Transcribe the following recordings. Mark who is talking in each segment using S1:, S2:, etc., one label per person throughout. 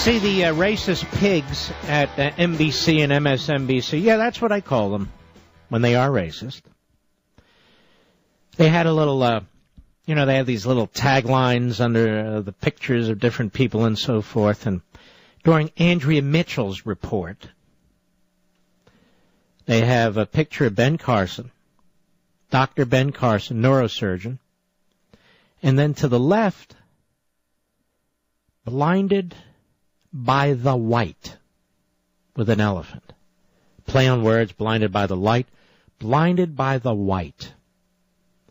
S1: See, the racist pigs at NBC and MSNBC, yeah, that's what I call them when they are racist. They had a little, they have these little taglines under the pictures of different people and so forth. And during Andrea Mitchell's report, they have a picture of Ben Carson, Dr. Ben Carson, neurosurgeon. And then to the left, blinded by the white, with an elephant. Play on words, blinded by the light, blinded by the white.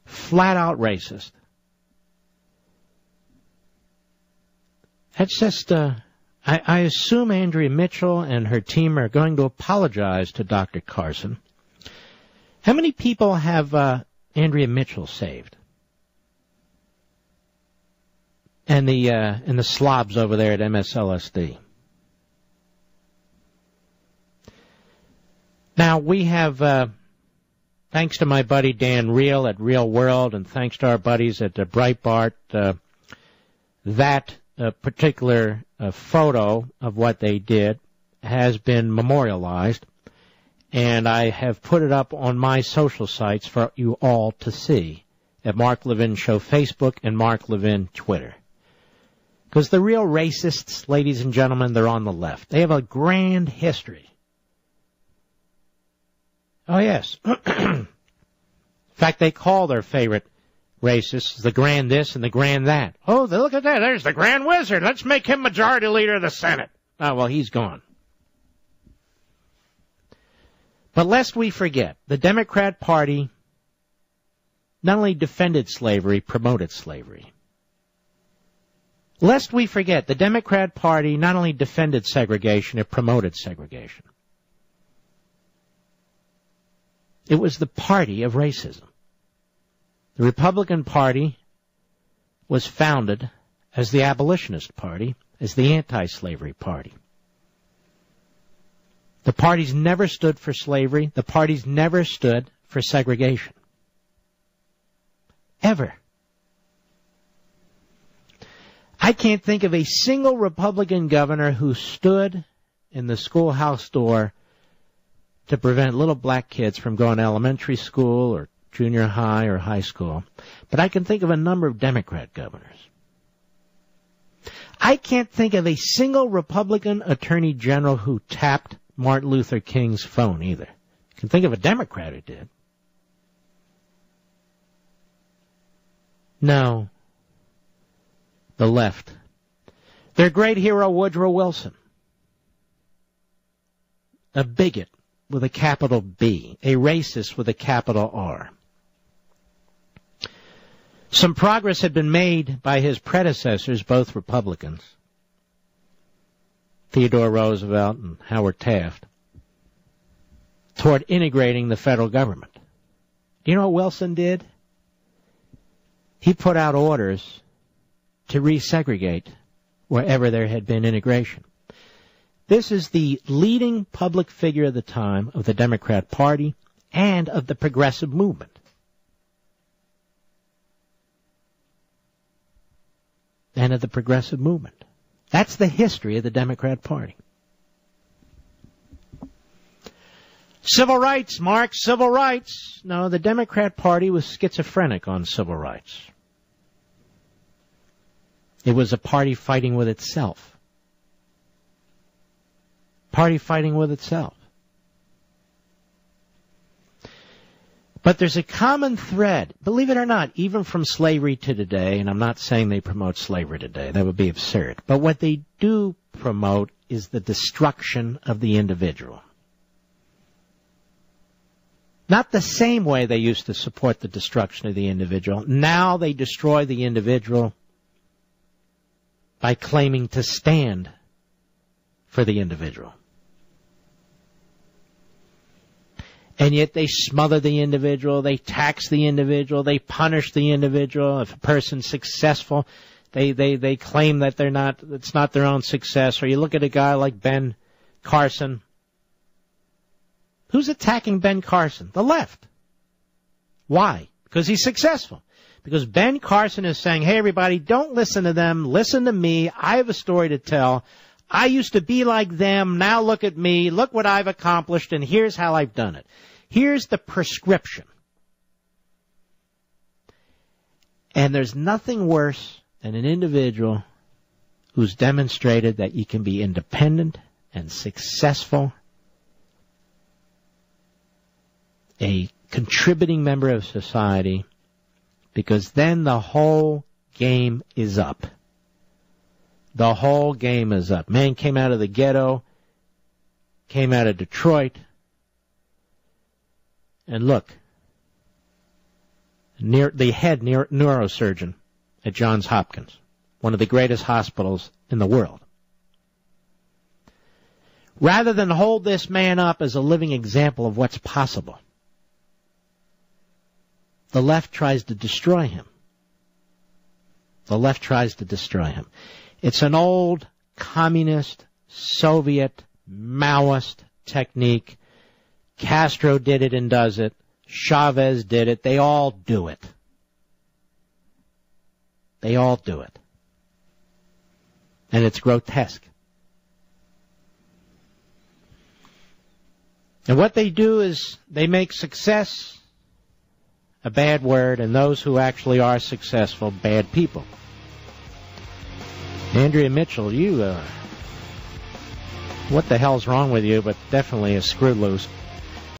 S1: Flat out racist. That's just, I assume Andrea Mitchell and her team are going to apologize to Dr. Carson. How many people have Andrea Mitchell saved? And the slobs over there at MSLSD. Now, we have, thanks to my buddy Dan Reel at Real World, and thanks to our buddies at Breitbart, that particular photo of what they did has been memorialized, and I have put it up on my social sites for you all to see, at Mark Levin Show Facebook and Mark Levin Twitter. Because the real racists, ladies and gentlemen, they're on the left. They have a grand history. Oh, yes. In fact, they call their favorite racists the grand this and the grand that. Oh, look at that. There's the grand wizard. Let's make him majority leader of the Senate. Oh, well, he's gone. But lest we forget, the Democrat Party not only defended slavery, promoted slavery. Lest we forget, the Democrat Party not only defended segregation, it promoted segregation. It was the party of racism. The Republican Party was founded as the abolitionist party, as the anti-slavery party. The parties never stood for slavery. The parties never stood for segregation. Ever. I can't think of a single Republican governor who stood in the schoolhouse door to prevent little black kids from going to elementary school or junior high or high school. But I can think of a number of Democrat governors. I can't think of a single Republican attorney general who tapped Martin Luther King's phone either. I can think of a Democrat who did. No. The left. Their great hero, Woodrow Wilson. A bigot with a capital B. A racist with a capital R. Some progress had been made by his predecessors, both Republicans, Theodore Roosevelt and Howard Taft, toward integrating the federal government. Do you know what Wilson did? He put out orders to resegregate wherever there had been integration. This is the leading public figure of the time of the Democrat Party and of the progressive movement. That's the history of the Democrat Party. Civil rights, Mark, civil rights. No, the Democrat Party was schizophrenic on civil rights. It was a party fighting with itself. But there's a common thread, believe it or not, even from slavery to today, and I'm not saying they promote slavery today. That would be absurd. But what they do promote is the destruction of the individual. Not the same way they used to support the destruction of the individual. Now they destroy the individual by claiming to stand for the individual. And yet they smother the individual, they tax the individual, they punish the individual. If a person's successful, they claim that it's not their own success. Or you look at a guy like Ben Carson. Who's attacking Ben Carson? The left. Why? Because he's successful. Because Ben Carson is saying, hey, everybody, don't listen to them. Listen to me. I have a story to tell. I used to be like them. Now look at me. Look what I've accomplished, and here's how I've done it. Here's the prescription. And there's nothing worse than an individual who's demonstrated that you can be independent and successful, a contributing member of society, because then the whole game is up. The whole game is up. Man came out of the ghetto, came out of Detroit, and look, the head neurosurgeon at Johns Hopkins, one of the greatest hospitals in the world. Rather than hold this man up as a living example of what's possible, the left tries to destroy him. The left tries to destroy him. It's an old communist, Soviet, Maoist technique. Castro did it and does it. Chavez did it. They all do it. They all do it. And it's grotesque. And what they do is they make success a bad word, and those who actually are successful, bad people. Andrea Mitchell, you, what the hell's wrong with you, but definitely a screw loose.